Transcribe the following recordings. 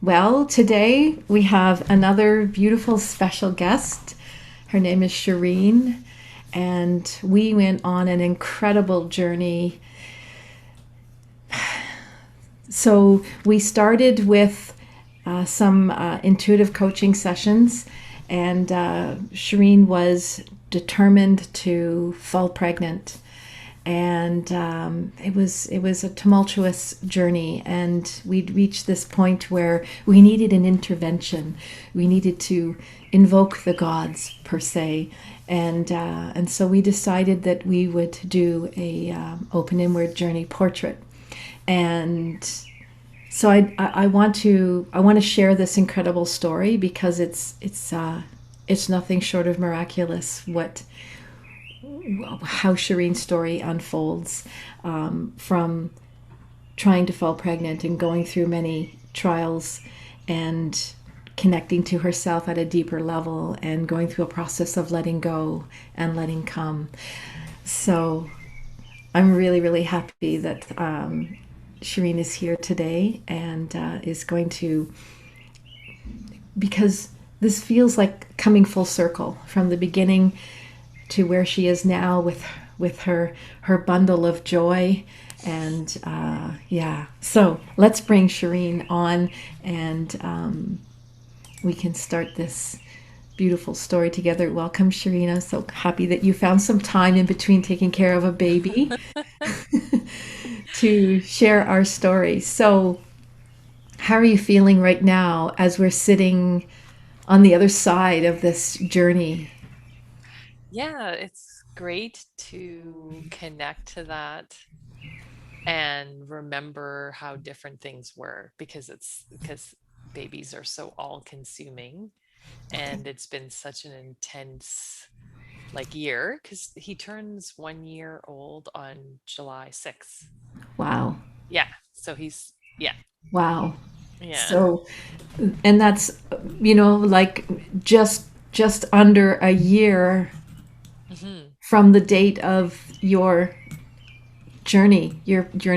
Well, today we have another beautiful special guest. Her name is Shereen, and we went on an incredible journey. So, we started with some intuitive coaching sessions, and Shereen was determined to fall pregnant. And it was a tumultuous journey, and we'd reached this point where we needed an intervention. We needed to invoke the gods per se, and so we decided that we would do a open inward journey portrait. And so I want to share this incredible story because it's nothing short of miraculous what how Shireen's story unfolds, from trying to fall pregnant and going through many trials and connecting to herself at a deeper level and going through a process of letting go and letting come. So I'm really, really happy that Shireen is here today and is going to, because this feels like coming full circle from the beginning to where she is now with her bundle of joy. And yeah, so let's bring Shireen on, and we can start this beautiful story together. Welcome, Shireen. I'm so happy that you found some time in between taking care of a baby to share our story. So how are you feeling right now as we're sitting on the other side of this journey? Yeah, it's great to connect to that and remember how different things were because babies are so all-consuming, and it's been such an intense year because he turns 1 year old on July 6th. Wow. Yeah, so he's yeah, Wow. yeah. So, and that's, like just under a year hmm from the date of your journey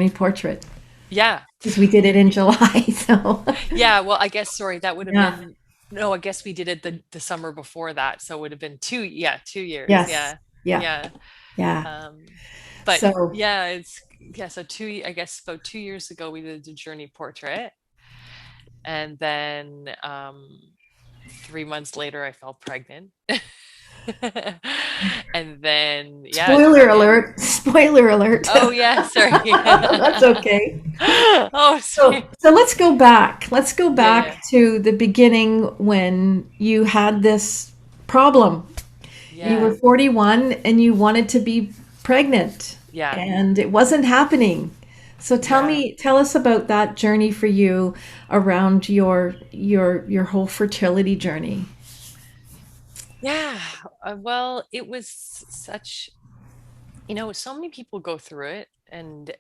portrait, Yeah. because we did it in July. So, Yeah, well, I guess sorry, that would have yeah. been no, I guess we did it the summer before that, so it would have been 2 years. Yes. Yeah. Yeah. Yeah. Yeah. Um, but So, yeah, yeah, so I guess about 2 years ago we did the journey portrait, and then 3 months later I fell pregnant. And then yeah, it's spoiler been alert. Spoiler alert. oh yeah, sorry. That's okay. Oh, So, sorry. so let's go back. Let's go Yeah, yeah. back to the beginning when you had this problem. You were Yeah. 41 and you wanted to be pregnant, Yeah. and it wasn't happening. So Yeah. tell us about that journey for you around your whole fertility journey. Yeah. Well, it was such, so many people go through it, and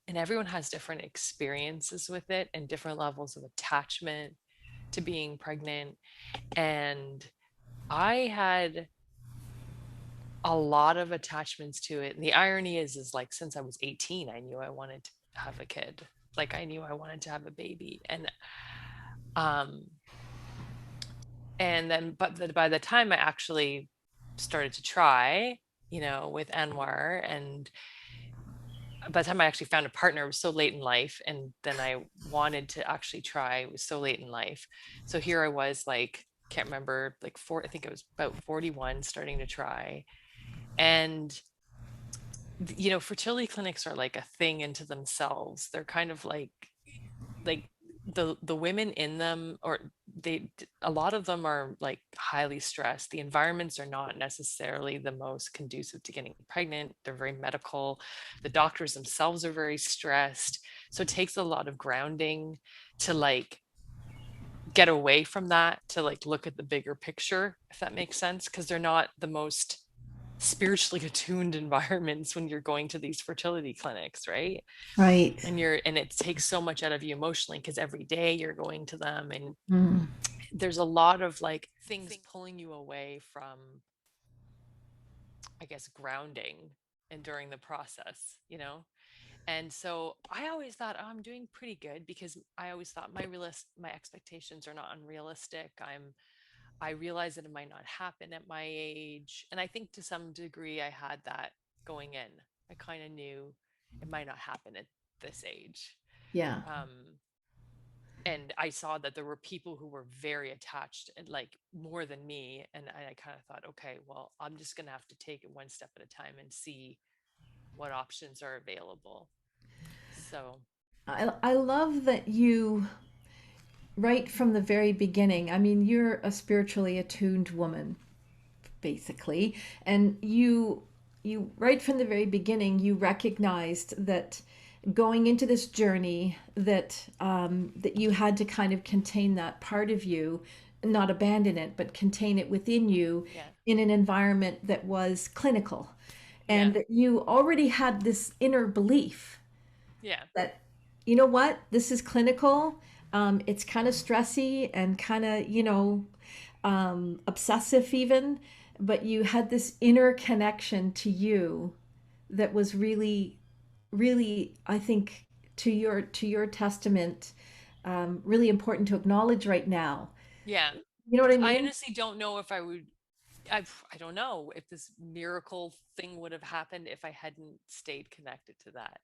everyone has different experiences with it and different levels of attachment to being pregnant. And I had a lot of attachments to it. And the irony is like since I was 18, I knew I wanted to have a kid. Like I knew I wanted to have a baby. Um and then by the time I actually started to try, with Anwar, and by the time I actually found a partner, it was so late in life. And then I wanted to actually try, it was so late in life. So here I was, like, can't remember, like four, I think it was about 41, starting to try. And, fertility clinics are like a thing into themselves. They're kind of like the women in them, or a lot of them are like highly stressed. The environments are not necessarily the most conducive to getting pregnant. They're very medical. The doctors themselves are very stressed, so it takes a lot of grounding to like get away from that, to like look at the bigger picture, if that makes sense, because they're not the most spiritually attuned environments when you're going to these fertility clinics, right? Right. And it takes so much out of you emotionally because every day you're going to them, and Mm. there's a lot of like things pulling you away from, I guess, grounding and during the process. And so I always thought, oh, I'm doing pretty good because I always thought my expectations are not unrealistic. I realize that it might not happen at my age. And I think to some degree I had that going in. I kind of knew it might not happen at this age. Yeah. Um, and I saw that there were people who were very attached and like more than me. And I kind of thought, okay, well, I'm just gonna have to take it one step at a time and see what options are available. So I love that you, right from the very beginning, I mean, you're a spiritually attuned woman, basically, and you right from the very beginning you recognized that going into this journey that you had to kind of contain that part of you, not abandon it but contain it within you yeah, in an environment that was clinical, and yeah, that you already had this inner belief yeah, that, you know what, this is clinical. It's kind of stressy and kind of, obsessive even, but you had this inner connection to you that was really, really, I think, to your testament, really important to acknowledge right now. yeah. You know what I I mean? honestly don't know if I would. I don't know if this miracle thing would have happened if I hadn't stayed connected to that.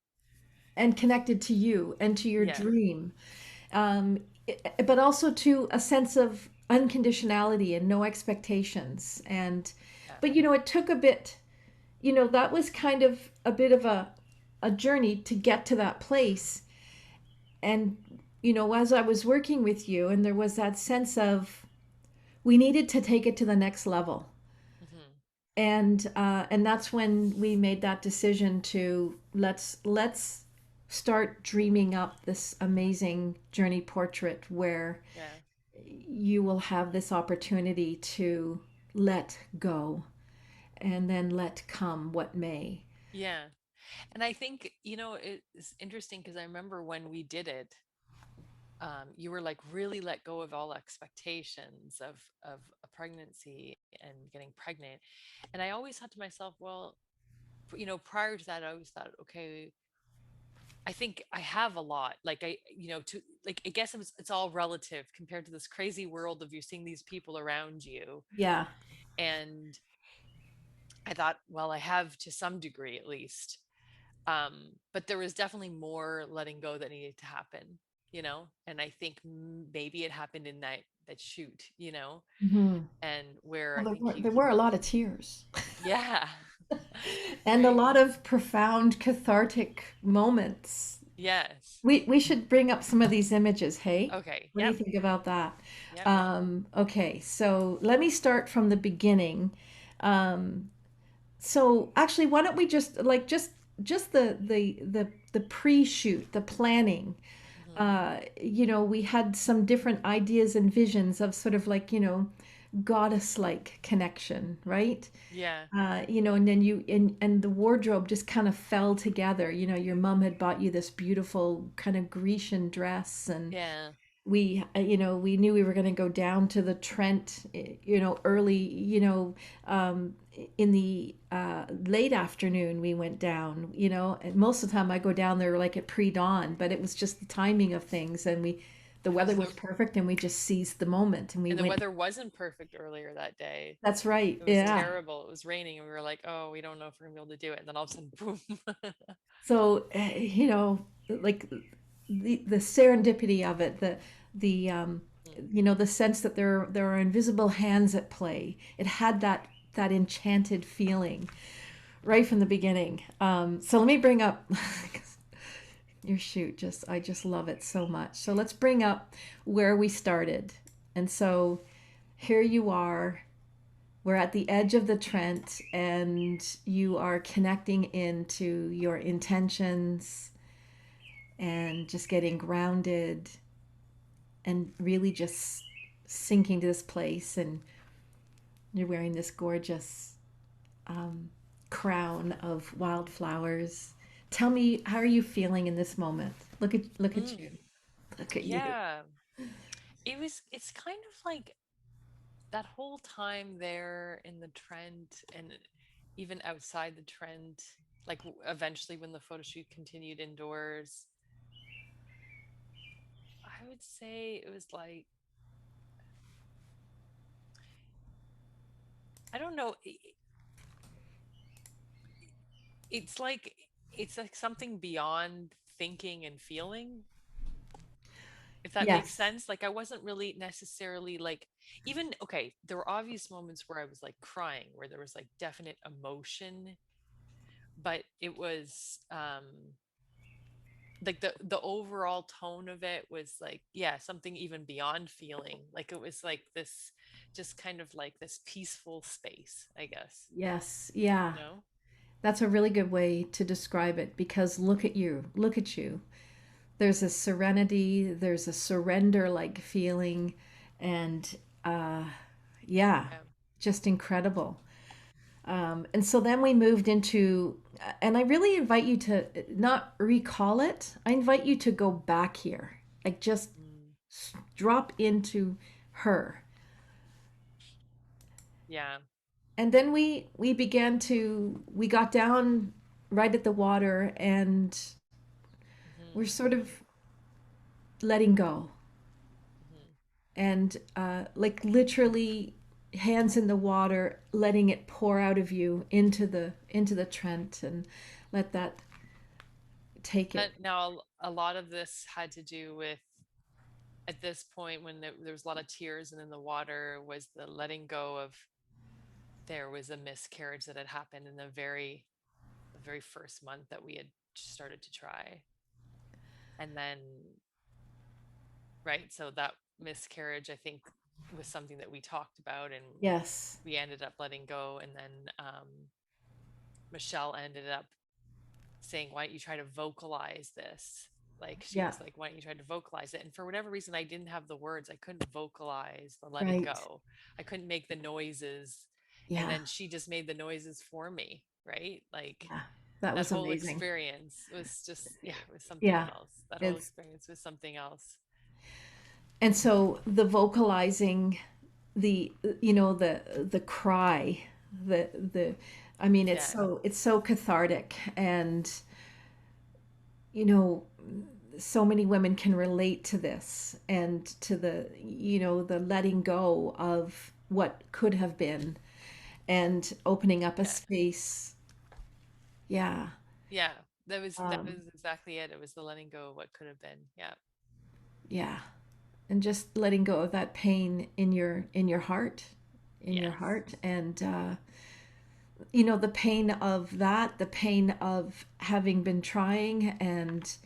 And connected to you and to your Yeah, dream, but also to a sense of unconditionality and no expectations. And yeah, but it took a bit. That was kind of a bit of a journey to get to that place. And as I was working with you, and there was that sense of we needed to take it to the next level. hmm, And that's when we made that decision to let's start dreaming up this amazing journey portrait where yeah, you will have this opportunity to let go and then let come what may. yeah. And I think, it's interesting because I remember when we did it, you were like really let go of all expectations of a pregnancy and getting pregnant. And I always thought to myself, well, prior to that, I always thought, okay, I think I have a lot. Like to like I guess it's all relative compared to this crazy world of you seeing these people around you. Yeah. And I thought, well, I have to some degree at least. But there was definitely more letting go that needed to happen, and I think maybe it happened in that shoot, Hmm. and where Well, I there think were you there were a lot of tears yeah, and a right. lot of profound cathartic moments. Yes. We should bring up some of these images, hey? Okay. What do you Yep. think about that? Yep. Yep. Okay, so let me start from the beginning. Um, so actually, why don't we just the pre-shoot, the planning. Hmm. We had some different ideas and visions of sort of like, goddess-like connection, right? Yeah. And then and the wardrobe just kind of fell together. Your mom had bought you this beautiful kind of Grecian dress, and Yeah. we knew we were going to go down to the Trent, early, in the late afternoon we went down, and most of the time I go down there like at pre-dawn, but it was just the timing of things, and the weather Because was perfect and we just seized the moment and we and the went. weather wasn't perfect earlier that day. That's right. It was Yeah. terrible. It was raining, and we were like, "Oh, we don't know if we're gonna be able to do it." And then all of a sudden, boom. So, like the serendipity of it, Mm. the sense that there are invisible hands at play. It had that enchanted feeling right from the beginning. So let me bring up your shoot. I just love it so much. So let's bring up where we started. And so here you are. We're at the edge of the Trent, and you are connecting into your intentions and just getting grounded and really just sinking to this place. And you're wearing this gorgeous crown of wildflowers. Tell me, how are you feeling in this moment? Look at you. Mm. Look at you. Yeah. It's kind of like that whole time there in the Trent and even outside the Trent. Like eventually when the photo shoot continued indoors, I would say it was like, I don't know, it's like it's like something beyond thinking and feeling, if that makes Yes. sense. Like I wasn't really necessarily like, even okay, there were obvious moments where I was like crying, where there was like definite emotion, but it was like the overall tone of it was like, yeah, something even beyond feeling. Like it was like this, just kind of like this peaceful space, I guess, Yes. you Yeah. know? That's a really good way to describe it because look at you. Look at you. There's a serenity, there's a surrender like feeling, and yeah, Yeah. just incredible. And so then we moved into, and I really invite you to not recall it, I invite you to go back here, like just Mm. drop into her. Yeah. And then we began to, we got down right at the water and we're Hmm. sort of letting go. Hmm. And like literally hands in the water, letting it pour out of you into the Trent and let that take it. Now a lot of this had to do with, at this point when there was a lot of tears and in the water, was the letting go of, there was a miscarriage that had happened in the very first month that we had started to try. And then, right, so that miscarriage, I think, was something that we talked about and Yes. we ended up letting go. And then Michelle ended up saying, why don't you try to vocalize this? Like she Yeah. was like, why don't you try to vocalize it? And for whatever reason, I didn't have the words. I couldn't vocalize the letting Right. go. I couldn't make the noises. And Yeah. then she just made the noises for me, right? Like Yeah. That that was whole amazing. experience was just, yeah, it was something Yeah. else. That whole It's experience was something else. and so the vocalizing, the the cry, the I mean Yeah. it's so cathartic and you know so many women can relate to this and to the the letting go of what could have been and opening up a Yeah. space. Yeah. Yeah. That um was exactly it. It was the letting go of what could have been. Yeah. yeah, and just letting go of that pain in your heart, Yes. and the pain of that, the pain of having been trying and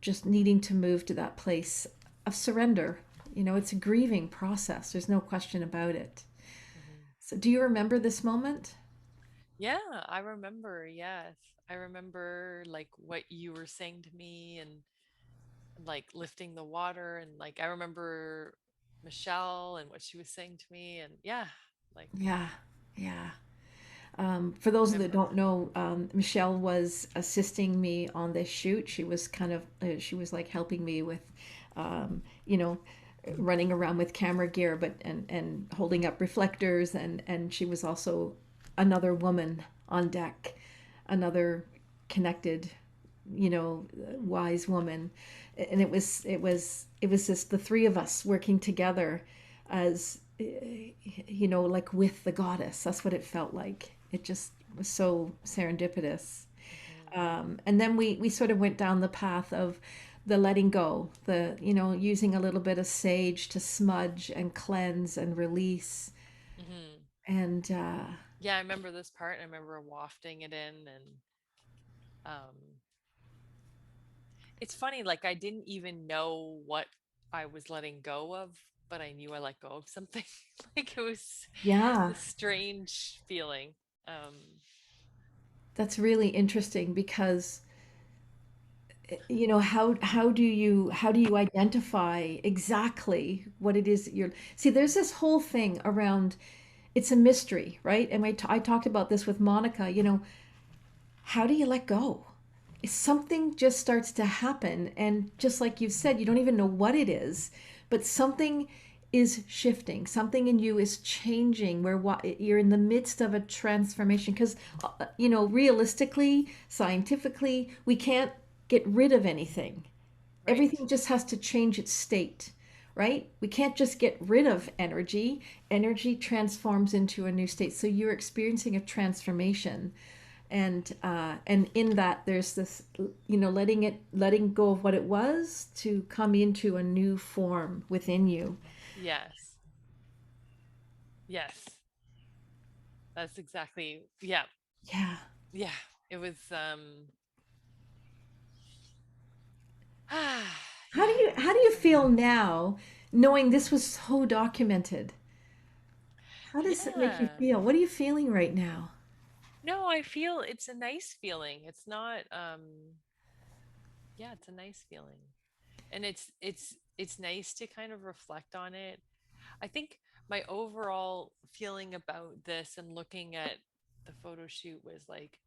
just needing to move to that place of surrender. It's a grieving process. There's no question about it. Hmm. So, do you remember this moment? Yeah, I remember. Yes. I remember like what you were saying to me, and like lifting the water, and like I remember Michelle and what she was saying to me, and yeah, like Yeah, yeah. For those that remember. don't know, Michelle was assisting me on this shoot. She was she was like helping me with, um, you know, running around with camera gear, but and holding up reflectors, and she was also another woman on deck, another connected, wise woman, and it was just the three of us working together as like with the goddess. That's what it felt like. It just was so serendipitous. Hmm. And then we sort of went down the path of the letting go, the using a little bit of sage to smudge and cleanse and release. Hmm. And Yeah, I remember this part, and I remember wafting it in, and um it's funny, like I didn't even know what I was letting go of, but I knew I let go of something. Like it was yeah, this strange feeling. Um, that's really interesting because how do you identify exactly what it is that you're see there's this whole thing around. It's a mystery, right? And I talked about this with Monica. How do you let go? Something just starts to happen, and just like you said, you don't even know what it is, but something. is shifting. Something in you is changing where you're in the midst of a transformation because realistically, scientifically, we can't get rid of anything. Right. Everything just has to change its state, right? We can't just get rid of energy. Energy transforms into a new state. So you're experiencing a transformation, and in that there's this, letting go of what it was to come into a new form within you. Yes. Yes. That's exactly, yeah. Yeah. Yeah. It was How do yeah, you it how was do you feel now, knowing this was so documented? How does it make you yeah. feel? What are you feeling right now? No, I feel it's a nice feeling. It's not yeah, it's a nice feeling. And it's nice to kind of reflect on it. I think my overall feeling about this and looking at the photo shoot was like,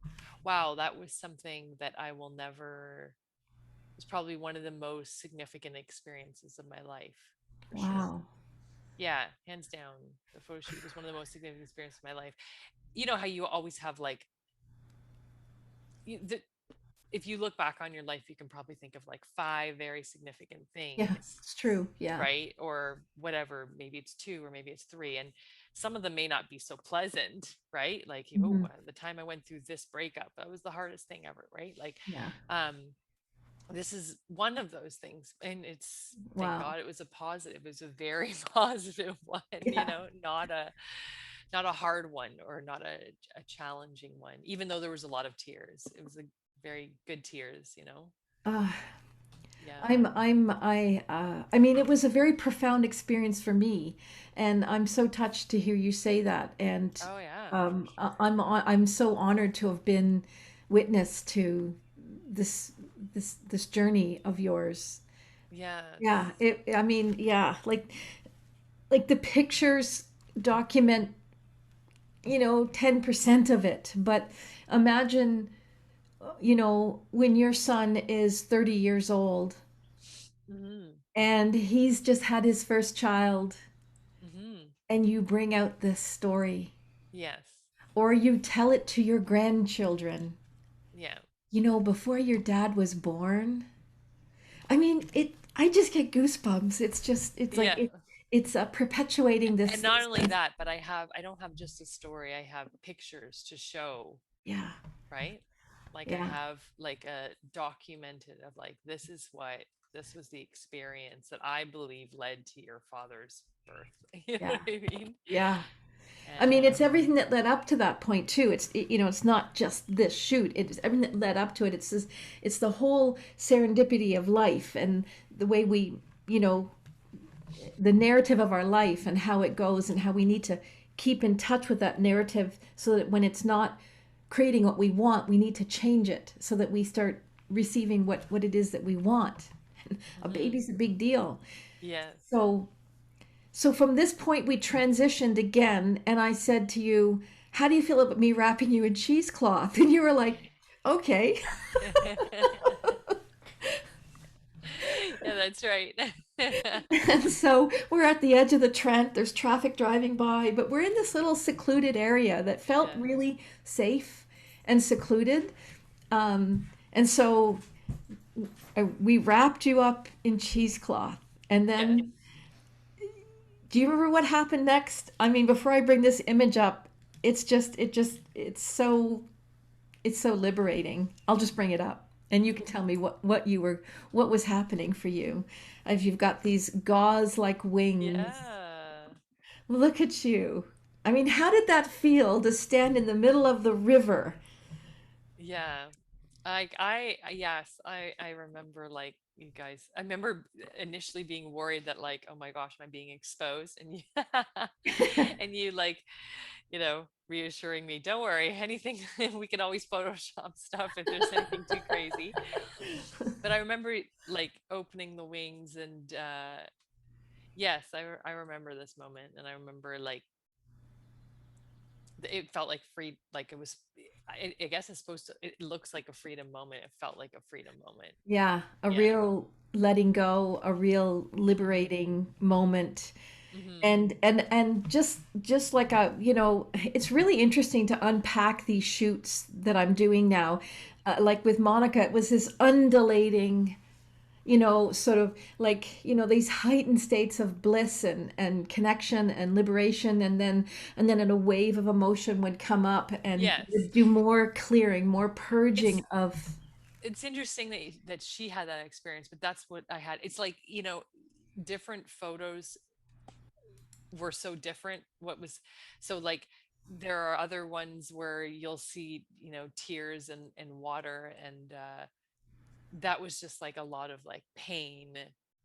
wow, that was something that I will never, was probably one of the most significant experiences of my life, for sure. Wow. Yeah, hands down. The photo shoot was one of the most significant experiences of my life. You know how you always have like the, if you look back on your life, you can probably think of like five very significant Yeah, things, it's true. Yeah. right? Or whatever, maybe it's two or maybe it's three. And some of them may not be so pleasant, right? Like, oh, Hmm. the time I went through this breakup, that was the hardest thing ever, right? Like, Yeah. um, this is one of those things. And it's, thank Wow. God it was a positive, it was a very positive one, Yeah. not a hard one or not a challenging one, even though there was a lot of tears. It was a very good tears, you know? Uh, Yeah. I mean, it was a very profound experience for me, and I'm so touched to hear you say that. And Oh yeah, for sure. I'm so honored to have been witness to this journey of yours. Yeah, Yes. I mean, yeah, like the pictures document, 10% of it, but imagine, when your son is 30 years old Hmm. and he's just had his first child, Hmm. and you bring out this story, Yes. or you tell it to your grandchildren, Yeah. before your dad was born. I mean, I just get goosebumps. It's like Yeah. it's perpetuating And this not this only that, but I don't have just a story, I have pictures to show, Yeah, right? Like I yeah, have like a documented of like, this was the experience that I believe led to your father's birth. You know what yeah, I mean? yeah. I And mean, it's everything that led up to that point too. It's not just this shoot. It's everything that led up to it. It's the whole serendipity of life and the way we, the narrative of our life and how it goes and how we need to keep in touch with that narrative so that when it's not creating what we want, we need to change it so that we start receiving what it is that we want. A mhm. baby's a big deal. Yes. So from this point, we transitioned again, and I said to you, "How do you feel about me wrapping you in cheesecloth?" And you were like, "Okay." Yeah, that's right. And so we're at the edge of the Trent. There's traffic driving by, but we're in this little secluded area that felt Yeah. really safe and secluded. And so we wrapped you up in cheesecloth, and Yeah. then do you remember what happened next? I mean, before I bring this image up, it's so liberating. I'll just bring it up, and you can tell me what was happening for you. If you've got these gauze like wings, Yeah. look at you. I mean, how did that feel to stand in the middle of the river? Yeah. Yes, I remember like you guys, I remember initially being worried that like, oh my gosh, am I being exposed? And you, and you like, reassuring me, don't worry, anything, we can always Photoshop stuff if there's anything too crazy. But I remember like opening the wings and yes, I remember this moment and I remember like it felt like free, like it was, I guess it's supposed to, it looks like a freedom moment. It felt like a freedom moment. Yeah, a Yeah. real letting go, a real Hmm. liberating moment. Mm-hmm. And just like a, it's really interesting to unpack these shoots that I'm doing now. Like with Monica, it was this undulating, sort of like, these heightened states of bliss and connection and liberation, and then a wave of emotion would come up and Yes. would do more clearing, more purging It's of. it's interesting that that she had that experience, but that's what I had. It's like, different photos were so different. What was so like there are other ones where you'll see, tears and water, and that was just like a lot of like pain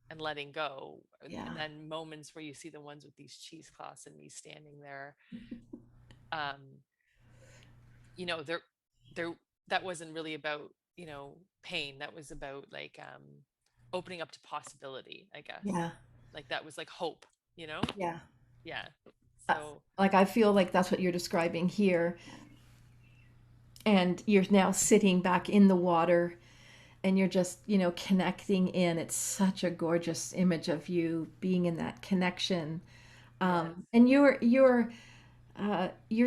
and letting go. And Yeah, then moments where you see the ones with these cheesecloths and me standing there. Um, there that wasn't really about, pain. That was about like opening up to possibility, I guess. yeah, Like that was like hope, you know? yeah. Yeah. So Like I feel like that's what you're describing here, and you're now sitting back in the water, and you're just, connecting in. It's such a gorgeous image of you being in that connection. yes. And you're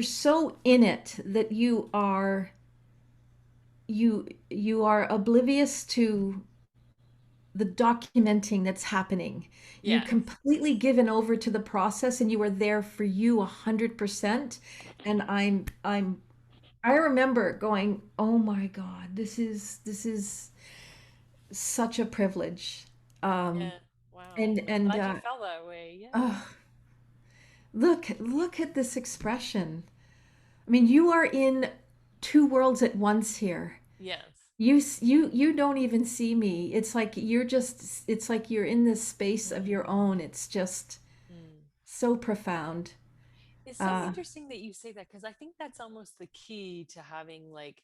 so in it that you are oblivious to the documenting that's happening. You Yes. completely given over to the process, and you are there for you 100%. And I remember going, oh my God, this is such a privilege. Um, Yeah. Wow. and I'm and glad you felt that way. Yeah. oh, look at this expression. I mean, you are in two worlds at once here. Yes. You don't even see me. It's like you're in this space of Mm. your own. It's just Mm. so profound. It's so Uh, interesting that you say that, because I think that's almost the key to having like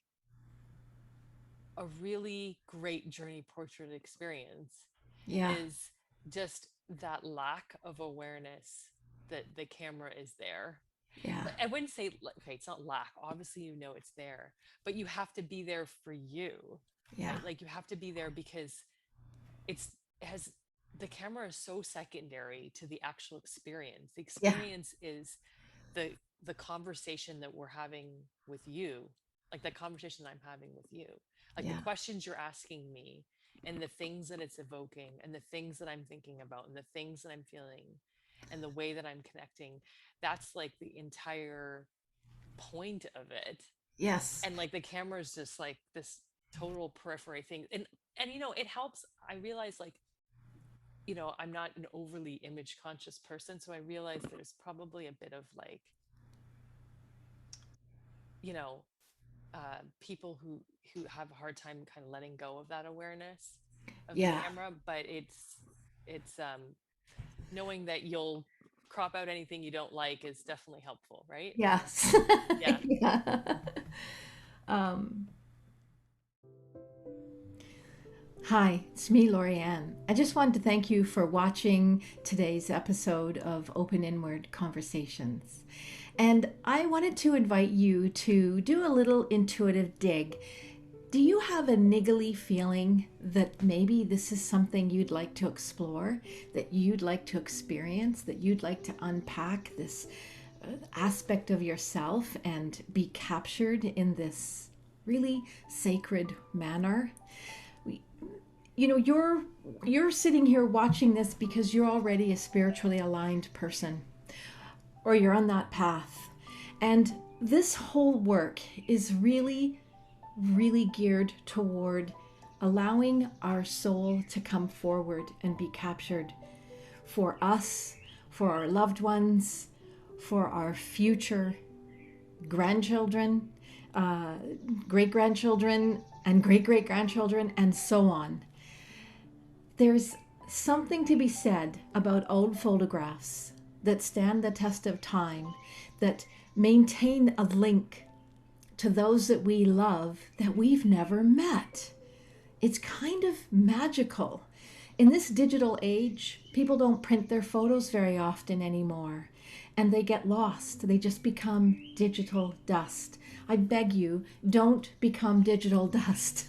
a really great journey portrait experience, yeah, is just that lack of awareness that the camera is there. yeah, Like, I wouldn't say okay, it's not lack. Obviously, it's there, but you have to be there for you, yeah, right? Like you have to be there because it has the camera is so secondary to the actual experience. The yeah, experience is the conversation that we're having with you, like the conversation I'm having with you, like the yeah, questions you're asking me, and the things that it's evoking, and the things that I'm thinking about, and the things that I'm feeling, and the way that I'm connecting. That's like the entire point of it. yes, And like the camera is just like this total periphery thing. And it helps. I realize like, I'm not an overly image conscious person, so I realize there's probably a bit of like, you know people who have a hard time kind of letting go of that awareness of the yeah, camera. But it's knowing that you'll crop out anything you don't like is definitely helpful, right? yes, Yeah. yeah. Um, Hi, it's me, Lorianne. I just wanted to thank you for watching today's episode of Open Inward Conversations. And I wanted to invite you to do a little intuitive dig. Do you have a niggly feeling that maybe this is something you'd like to explore, that you'd like to experience, that you'd like to unpack this aspect of yourself and be captured in this really sacred manner? You're sitting here watching this because you're already a spiritually aligned person, or you're on that path. And this whole work is really, really geared toward allowing our soul to come forward and be captured for us, for our loved ones, for our future grandchildren, uh, great grandchildren, and great great grandchildren, and so on. There's something to be said about old photographs that stand the test of time, that maintain a link to those that we love that we've never met. It's kind of magical. In this digital age, people don't print their photos very often anymore, and they get lost. They just become digital dust. I beg you, don't become digital dust.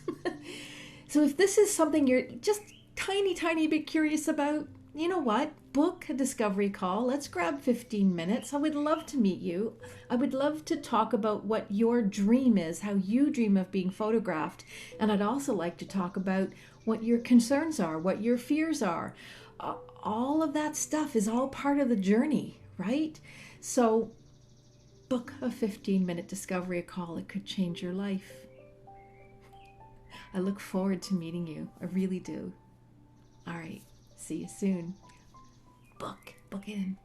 So if this is something you're just tiny, tiny bit curious about, you know what? Book a discovery call. Let's grab 15 minutes. I would love to meet you. I would love to talk about what your dream is, how you dream of being photographed. And I'd also like to talk about what your concerns are, what your fears are. All of that stuff is all part of the journey, right? So book a 15-minute discovery call. It could change your life. I look forward to meeting you. I really do. All right. See you soon. Book it in.